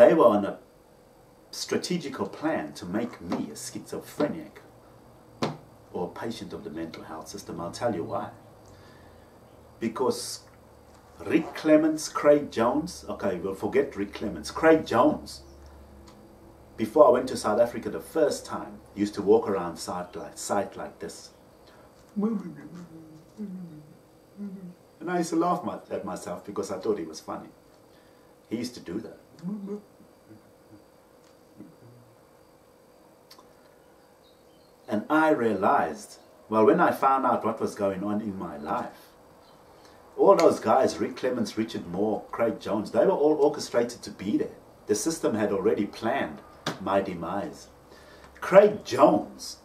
They were on a strategical plan to make me a schizophrenic or a patient of the mental health system. I'll tell you why. Because Rick Clements, Craig Jones, okay, we'll forget Rick Clements. Craig Jones, before I went to South Africa the first time, used to walk around sight like this. And I used to laugh at myself because I thought he was funny. He used to do that. And I realized, well, when I found out what was going on in my life, all those guys, Rick Clements, Richard Moore, Craig Jones, they were all orchestrated to be there. The system had already planned my demise. Craig Jones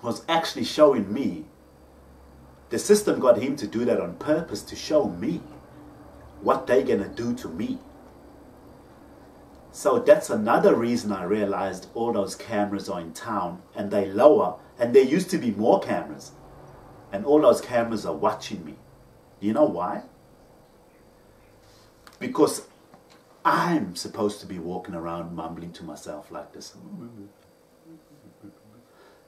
was actually showing me, the system got him to do that on purpose to show me what they're going to do to me. So that's another reason I realized all those cameras are in town and they lower, and there used to be more cameras, and all those cameras are watching me. You know why? Because I'm supposed to be walking around mumbling to myself like this.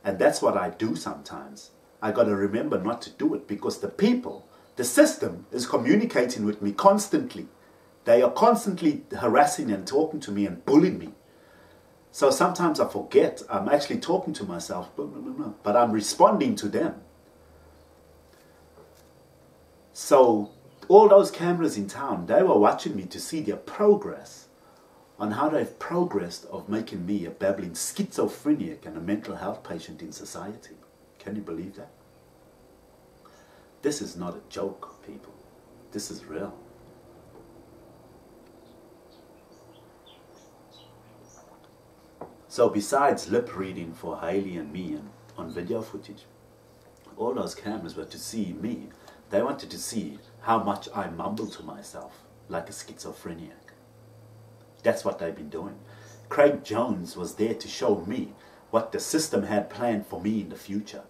And that's what I do sometimes. I got to remember not to do it because the people, the system is communicating with me constantly. They are constantly harassing and talking to me and bullying me. So sometimes I forget I'm actually talking to myself, but I'm responding to them. So all those cameras in town, they were watching me to see their progress on how they've progressed of making me a babbling schizophrenic and a mental health patient in society. Can you believe that? This is not a joke, people. This is real. So besides lip reading for Hailey and me and on video footage, all those cameras were to see me. They wanted to see how much I mumble to myself like a schizophrenic. That's what they've been doing. Craig Jones was there to show me what the system had planned for me in the future.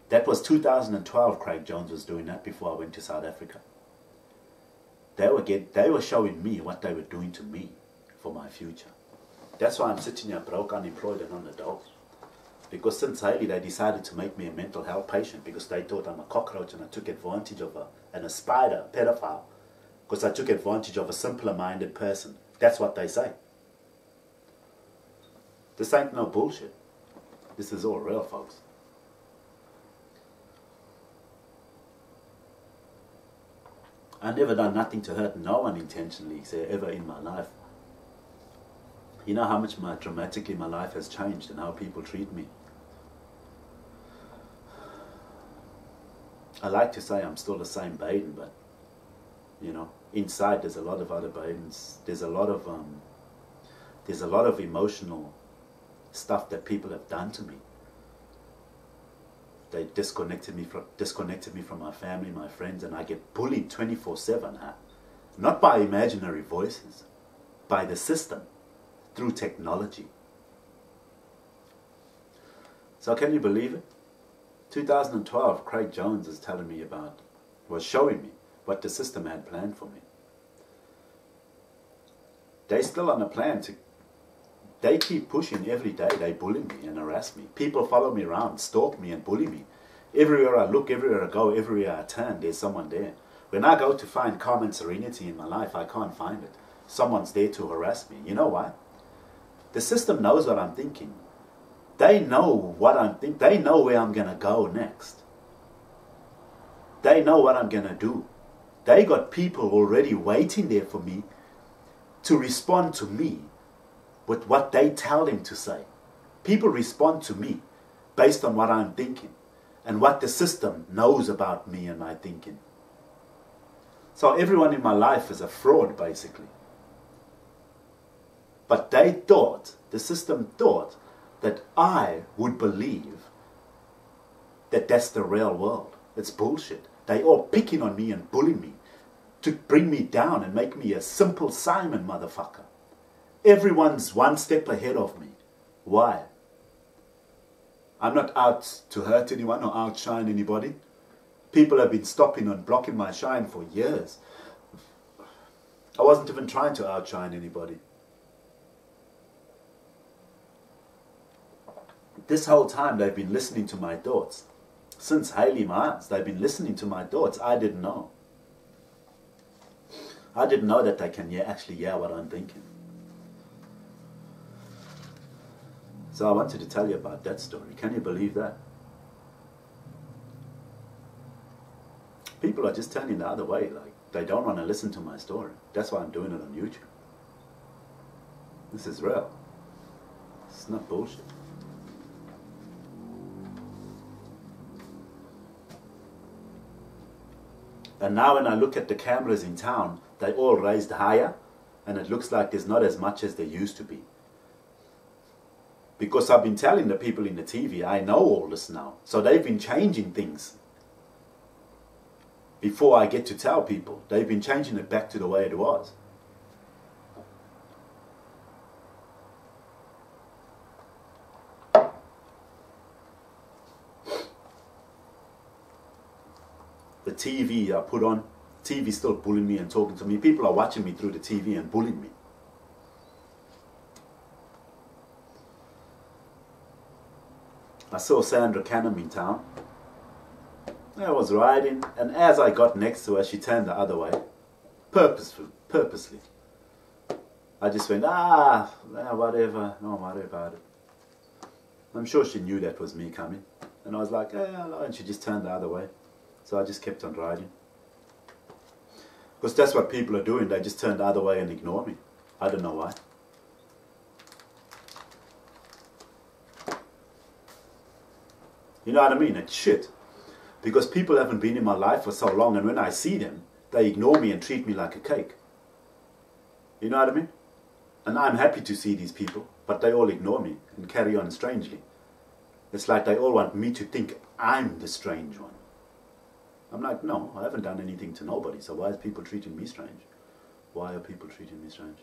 That was 2012, Craig Jones was doing that before I went to South Africa. They were showing me what they were doing to me for my future. That's why I'm sitting here broke, unemployed and on the dole. Because since Hailey, they decided to make me a mental health patient because they thought I'm a cockroach and I took advantage of a spider, a pedophile, because I took advantage of a simpler-minded person. That's what they say. This ain't no bullshit. This is all real, folks. I never done nothing to hurt no one intentionally ever in my life. You know how much dramatically my life has changed and how people treat me. I like to say I'm still the same Baden, but you know, inside there's a lot of other Badens. There's a lot of emotional stuff that people have done to me. They disconnected me from my family, my friends, and I get bullied 24/7. Not by imaginary voices, by the system. Through technology. So can you believe it? 2012, Craig Jones is was showing me what the system had planned for me. They're still on a plan they keep pushing every day. They bully me and harass me. People follow me around, stalk me and bully me. Everywhere I look, everywhere I go, everywhere I turn, there's someone there. When I go to find calm and serenity in my life, I can't find it. Someone's there to harass me. You know why? The system knows what I'm thinking. They know what I'm thinking. They know where I'm going to go next. They know what I'm going to do. They got people already waiting there for me to respond to me with what they tell them to say. People respond to me based on what I'm thinking and what the system knows about me and my thinking. So everyone in my life is a fraud, basically. But they thought, the system thought, that I would believe that that's the real world. It's bullshit. They all picking on me and bullying me to bring me down and make me a simple Simon motherfucker. Everyone's one step ahead of me. Why? I'm not out to hurt anyone or outshine anybody. People have been stopping and blocking my shine for years. I wasn't even trying to outshine anybody. This whole time they've been listening to my thoughts. Since Hayley Myers, they've been listening to my thoughts. I didn't know. I didn't know that they can actually hear what I'm thinking. So I wanted to tell you about that story. Can you believe that? People are just turning the other way. Like, they don't want to listen to my story. That's why I'm doing it on YouTube. This is real. It's not bullshit. And now when I look at the cameras in town, they all raised higher, and it looks like there's not as much as there used to be. Because I've been telling the people in the TV, I know all this now. So they've been changing things. Before I get to tell people, they've been changing it back to the way it was. The TV I put on, TV still bullying me and talking to me. People are watching me through the TV and bullying me. I saw Sandra Canholm in town. I was riding, and as I got next to her, she turned the other way. Purposely. I just went, whatever, don't worry about it. I'm sure she knew that was me coming. And I was like, hello, and she just turned the other way. So I just kept on riding. Because that's what people are doing, they just turn the other way and ignore me. I don't know why. You know what I mean? It's shit. Because people haven't been in my life for so long, and when I see them, they ignore me and treat me like a cake. You know what I mean? And I'm happy to see these people, but they all ignore me and carry on strangely. It's like they all want me to think I'm the strange one. I'm like, no, I haven't done anything to nobody, so why is people treating me strange? Why are people treating me strange?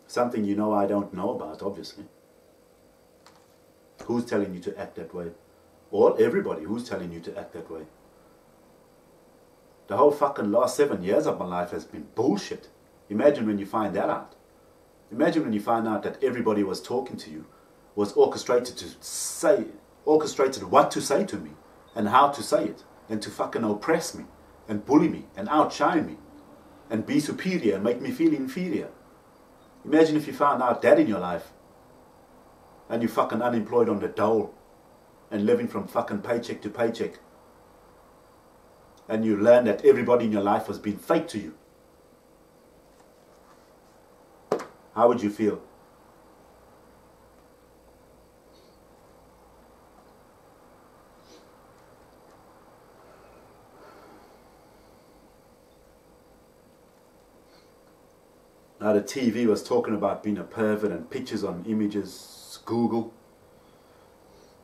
Something you know I don't know about, obviously. Who's telling you to act that way? Or everybody, who's telling you to act that way? The whole fucking last 7 years of my life has been bullshit. Imagine when you find that out. Imagine when you find out that everybody was talking to you, was orchestrated what to say to me, and how to say it, and to fucking oppress me, and bully me, and outshine me, and be superior, and make me feel inferior. Imagine if you found out that in your life, and you're fucking unemployed on the dole, and living from fucking paycheck to paycheck, and you learn that everybody in your life was being fake to you. How would you feel? Now the TV was talking about being a pervert and pictures on images, Google.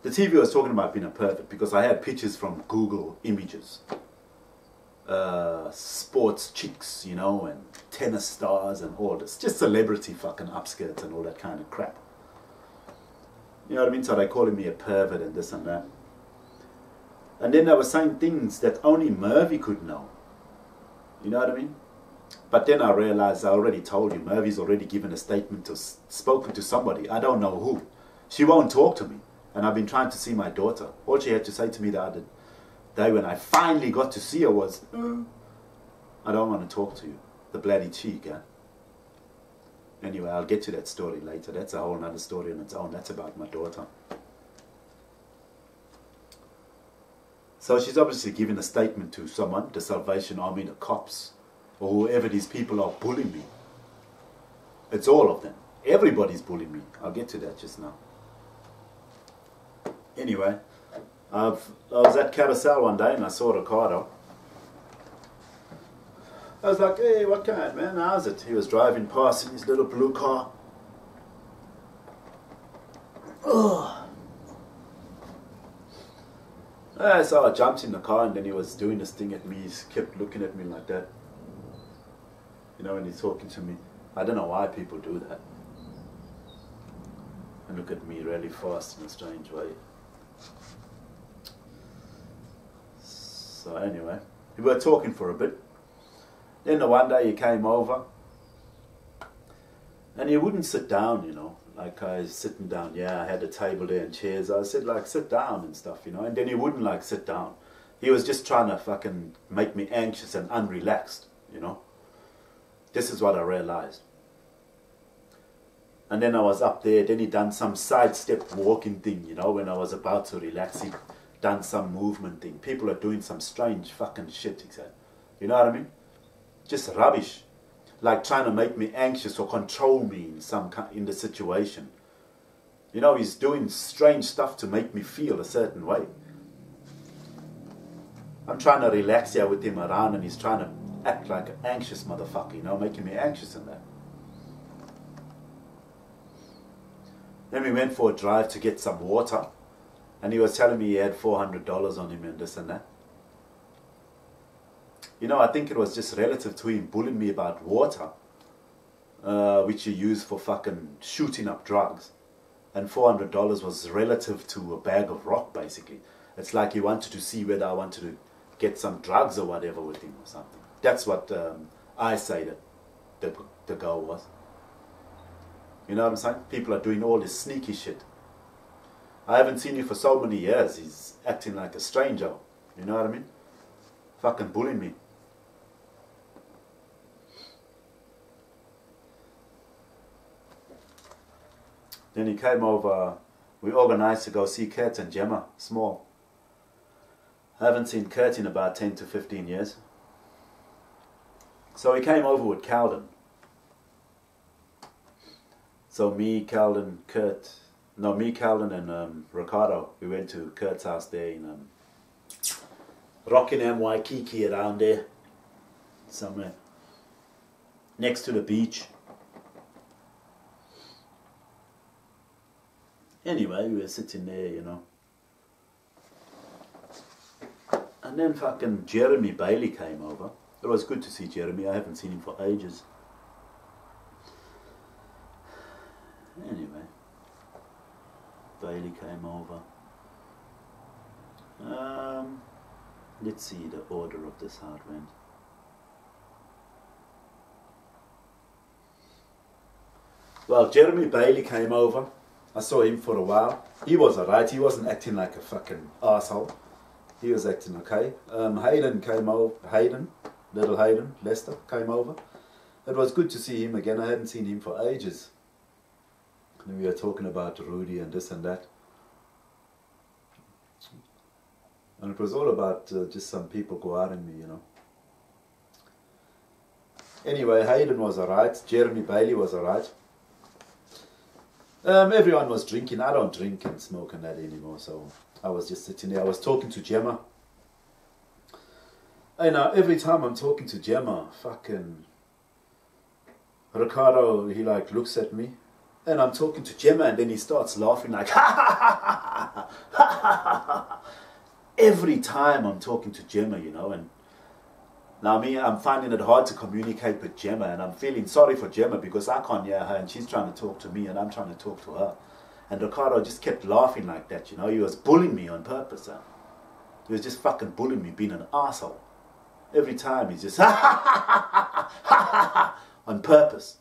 The TV was talking about being a pervert because I had pictures from Google images. Sports chicks, you know, and tennis stars and all this. Just celebrity fucking upskirts and all that kind of crap. You know what I mean? So they calling me a pervert and this and that. And then they were saying things that only Mervy could know. You know what I mean? But then I realized, I already told you, Mervy's already given a statement to, spoken to somebody. I don't know who. She won't talk to me. And I've been trying to see my daughter. All she had to say to me the other day when I finally got to see her was, I don't want to talk to you. The bloody cheek, eh? Anyway, I'll get to that story later. That's a whole other story on its own. That's about my daughter. So she's obviously given a statement to someone, the Salvation Army, the cops, or whoever these people are bullying me. It's all of them. Everybody's bullying me. I'll get to that just now. Anyway, I was at Carousel one day and I saw Ricardo. I was like, hey, what kind, man? How's it? He was driving past in his little blue car. So I jumped in the car and then he was doing this thing at me. He kept looking at me like that. You know, when he's talking to me. I don't know why people do that. And look at me really fast in a strange way. So anyway, we were talking for a bit. Then the one day he came over. And he wouldn't sit down, you know. Like I was sitting down, yeah, I had a table there and chairs. I said like, sit down and stuff, you know. And then he wouldn't like sit down. He was just trying to fucking make me anxious and unrelaxed, you know. This is what I realized. And then I was up there, then he done some sidestep walking thing, you know, when I was about to relax, he done some movement thing. People are doing some strange fucking shit, he said. You know what I mean? Just rubbish. Like trying to make me anxious or control me in the situation. You know, he's doing strange stuff to make me feel a certain way. I'm trying to relax here with him around and he's trying to act like an anxious motherfucker, you know, making me anxious in that. Then we went for a drive to get some water and he was telling me he had $400 on him and this and that. You know, I think it was just relative to him bullying me about water, which you use for fucking shooting up drugs. And $400 was relative to a bag of rock, basically. It's like he wanted to see whether I wanted to get some drugs or whatever with him or something. That's what I say that the goal was. You know what I'm saying? People are doing all this sneaky shit. I haven't seen you for so many years. He's acting like a stranger. You know what I mean? Fucking bullying me. Then he came over. We organized to go see Kurt and Gemma Small. I haven't seen Kurt in about 10 to 15 years. So he came over with Caldon. So me, Caldon, and Ricardo, we went to Kurt's house there in Rockingham, Waikiki, around there, somewhere, next to the beach. Anyway, we were sitting there, you know. And then fucking Jeremy Bailey came over. It was good to see Jeremy. I haven't seen him for ages. Anyway, Bailey came over. Let's see the order of this, how it went. Well, Jeremy Bailey came over. I saw him for a while. He was alright. He wasn't acting like a fucking asshole. He was acting okay. Hayden came over. Little Hayden Lester came over. It was good to see him again. I hadn't seen him for ages. And we were talking about Rudy and this and that. And it was all about just some people guarding me, you know. Anyway, Hayden was alright. Jeremy Bailey was alright. Everyone was drinking. I don't drink and smoke and that anymore, so I was just sitting there. I was talking to Gemma. And every time I'm talking to Gemma, fucking Ricardo, he like looks at me. And I'm talking to Gemma and then he starts laughing like, ha ha ha ha ha ha ha. Every time I'm talking to Gemma, you know, and now I'm finding it hard to communicate with Gemma and I'm feeling sorry for Gemma because I can't hear her and she's trying to talk to me and I'm trying to talk to her. And Ricardo just kept laughing like that, you know. He was bullying me on purpose. He was just fucking bullying me, being an asshole. Every time he's just ha ha ha ha ha ha ha on purpose.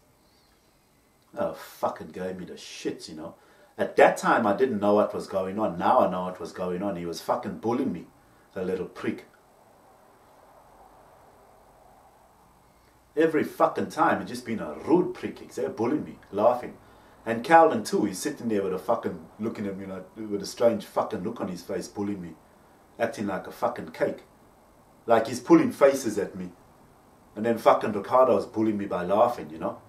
Oh, fucking gave me the shits, you know. At that time I didn't know what was going on. Now I know what was going on. He was fucking bullying me, the little prick. Every fucking time he's just been a rude prick. He's there bullying me, laughing. And Caldon too, he's sitting there with a fucking, looking at me like, with a strange fucking look on his face, bullying me. Acting like a fucking cake. Like he's pulling faces at me. And then fucking Ricardo's bullying me by laughing, you know.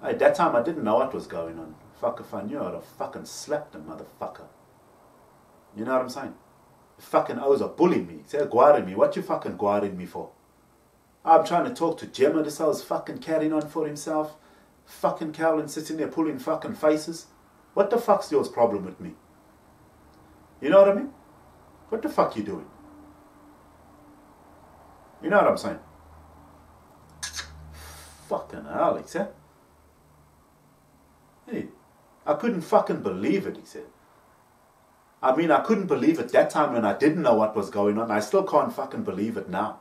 At that time I didn't know what was going on. Fuck, if I knew I'd have fucking slapped him, motherfucker. You know what I'm saying? The fucking O's are bullying me. They're guarding me. What you fucking guarding me for? I'm trying to talk to Gemma. This O's fucking carrying on for himself. Fucking Caldon sitting there pulling fucking faces. What the fuck's yours problem with me? You know what I mean? What the fuck you doing? You know what I'm saying? Fucking hell, he said. Hey, I couldn't fucking believe it, he said. I mean, I couldn't believe it that time when I didn't know what was going on. I still can't fucking believe it now.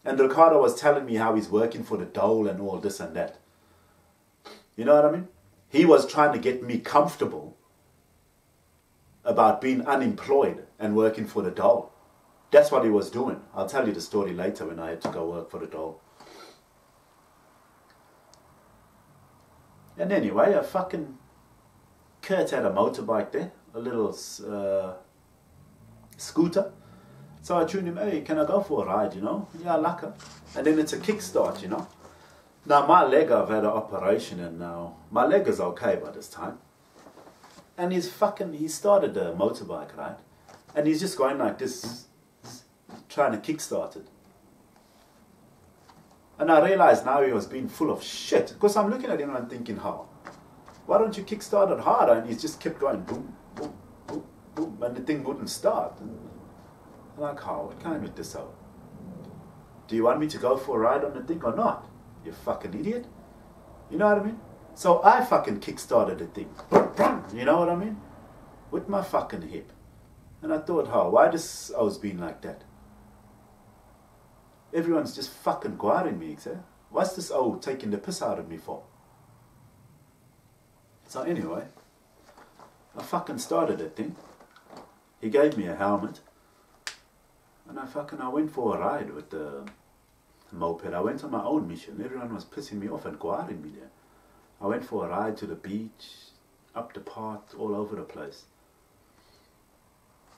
And Ricardo was telling me how he's working for the dole and all this and that. You know what I mean? He was trying to get me comfortable about being unemployed and working for the dole. That's what he was doing. I'll tell you the story later when I had to go work for the dole. And anyway, a fucking Kurt had a motorbike there, a little scooter. So I tuned him, hey, can I go for a ride, you know? Yeah, laka. And then it's a kickstart, you know? Now my leg, I've had an operation and now my leg is okay by this time. And he started a motorbike, right? And he's just going like this, trying to kickstart it. And I realized now he was being full of shit. Because I'm looking at him and I'm thinking, how? Why don't you kickstart it harder? And he just kept going boom, boom, boom, boom. And the thing wouldn't start. And I'm like, how? What can I make this out? Do you want me to go for a ride on the thing or not? You fucking idiot. You know what I mean? So I fucking kickstarted the thing. You know what I mean? With my fucking hip. And I thought, how? Why does I was being like that? Everyone's just fucking guarding me, eh? What's this taking the piss out of me for? So anyway, I fucking started that thing. He gave me a helmet. And I went for a ride with the moped. I went on my own mission. Everyone was pissing me off and guarding me there. I went for a ride to the beach, up the path, all over the place.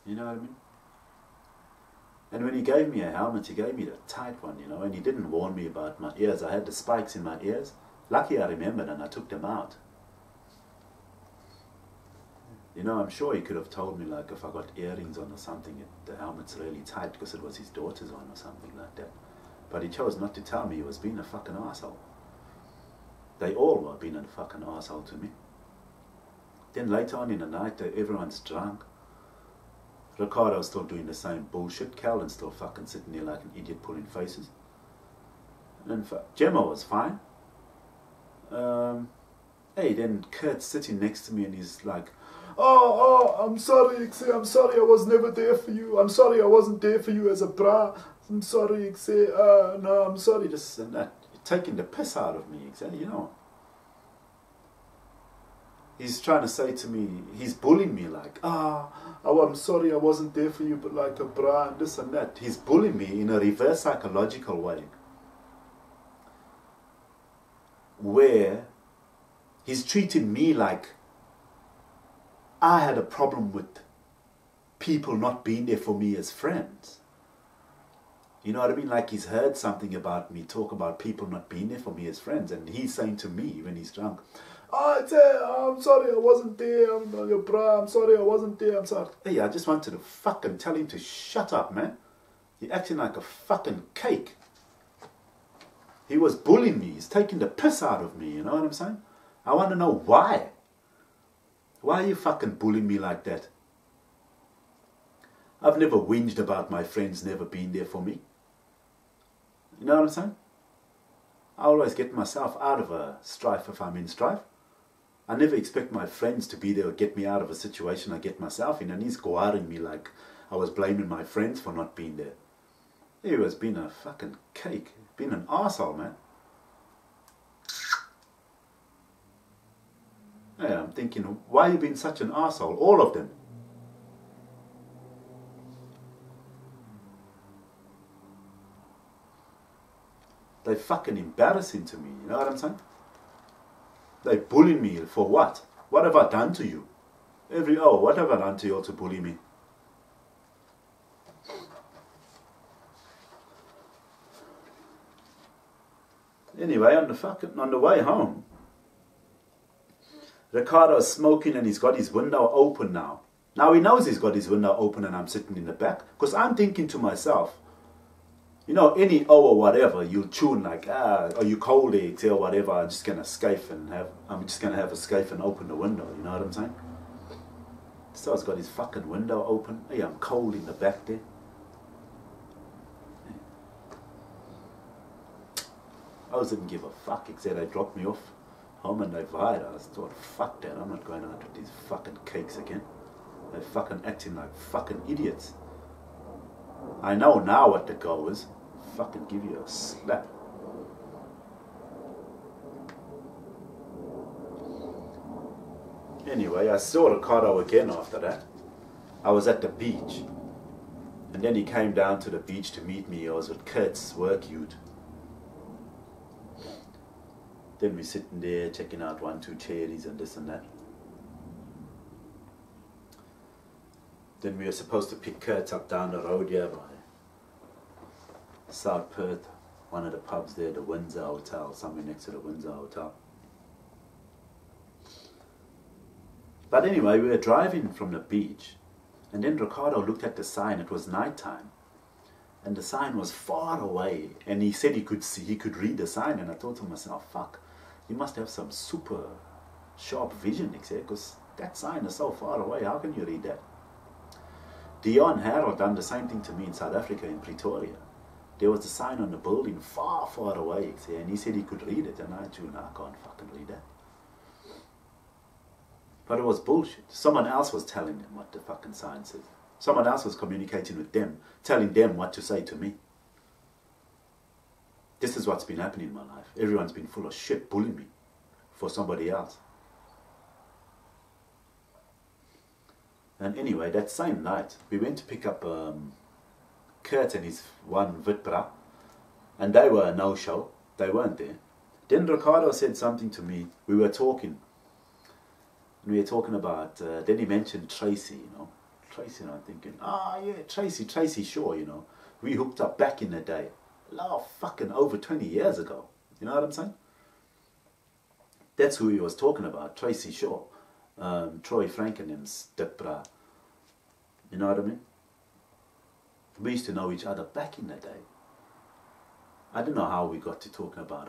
You know what I mean? And when he gave me a helmet, he gave me the tight one, you know, and he didn't warn me about my ears. I had the spikes in my ears. Lucky I remembered and I took them out. You know, I'm sure he could have told me, like, if I got earrings on or something, the helmet's really tight because it was his daughter's on or something like that. But he chose not to tell me. He was being a fucking arsehole. They all were being a fucking arsehole to me. Then later on in the night, everyone's drunk. Ricardo's still doing the same bullshit. Caldon's still fucking sitting there like an idiot pulling faces. And Gemma was fine. Hey, then Kurt's sitting next to me and he's like, oh, I'm sorry, I'm sorry I was never there for you. I'm sorry I wasn't there for you as a bra. I'm sorry, no, I'm sorry, this and that. You're taking the piss out of me, you know. He's trying to say to me, he's bullying me like, I'm sorry I wasn't there for you, but like a bra and this and that. He's bullying me in a reverse psychological way. Where he's treating me like I had a problem with people not being there for me as friends. You know what I mean? Like he's heard something about me, talk about people not being there for me as friends. And he's saying to me when he's drunk, I'm sorry I wasn't there, I'm sorry I wasn't there, I'm sorry. Hey, I just wanted to fucking tell him to shut up, man. You're acting like a fucking cake. He was bullying me, he's taking the piss out of me, you know what I'm saying? I want to know why. Why are you fucking bullying me like that? I've never whinged about my friends never being there for me. You know what I'm saying? I always get myself out of a strife if I'm in strife. I never expect my friends to be there or get me out of a situation I get myself in. And he's guarding me like I was blaming my friends for not being there. He was being a fucking cake. Being an arsehole, man. Yeah, I'm thinking, why are you being such an arsehole? All of them. They're fucking embarrassing to me, you know what I'm saying? They bully me for what? What have I done to you? What have I done to you all to bully me? Anyway, on the way home, Ricardo's smoking and he's got his window open now. Now he knows he's got his window open and I'm sitting in the back. Because I'm thinking to myself, you know, any or whatever, you'll tune like, are you cold eggs or whatever, I'm just gonna have a scafe and open the window, you know what I'm saying? So he's got his fucking window open. Hey, I'm cold in the back there. I didn't give a fuck, except they dropped me off home and they lied. I thought, fuck that, I'm not going out with these fucking cakes again. They're fucking acting like fucking idiots. I know now what the goal is. Fucking give you a slap. Anyway, I saw Ricardo again after that. I was at the beach. And then he came down to the beach to meet me. I was with Kurt's work youth. Then we're sitting there checking out 1, 2 cherries and this and that. Then we were supposed to pick Kurt up down the road here by South Perth, one of the pubs there, the Windsor Hotel, somewhere next to the Windsor Hotel. But anyway, we were driving from the beach, and then Ricardo looked at the sign. It was night time, and the sign was far away, and he said he could read the sign, and I thought to myself, fuck, you must have some super sharp vision, because that sign is so far away, how can you read that? Dion Harold done the same thing to me in South Africa, in Pretoria. There was a sign on the building far, far away, and he said he could read it, and I told him, I can't fucking read that. But it was bullshit. Someone else was telling them what the fucking sign says. Someone else was communicating with them, telling them what to say to me. This is what's been happening in my life. Everyone's been full of shit, bullying me for somebody else. And anyway, that same night, we went to pick up Kurt and his one Vitbra, and they were a no-show. They weren't there. Then Ricardo said something to me. We were talking. And we were talking about, then he mentioned Tracy, you know. Tracy, and I'm thinking, yeah, Tracy Shaw, you know. We hooked up back in the day. Fucking over 20 years ago. You know what I'm saying? That's who he was talking about, Tracy Shaw. Troy Frankenham's Dipra. You know what I mean? We used to know each other back in the day. I don't know how we got to talking about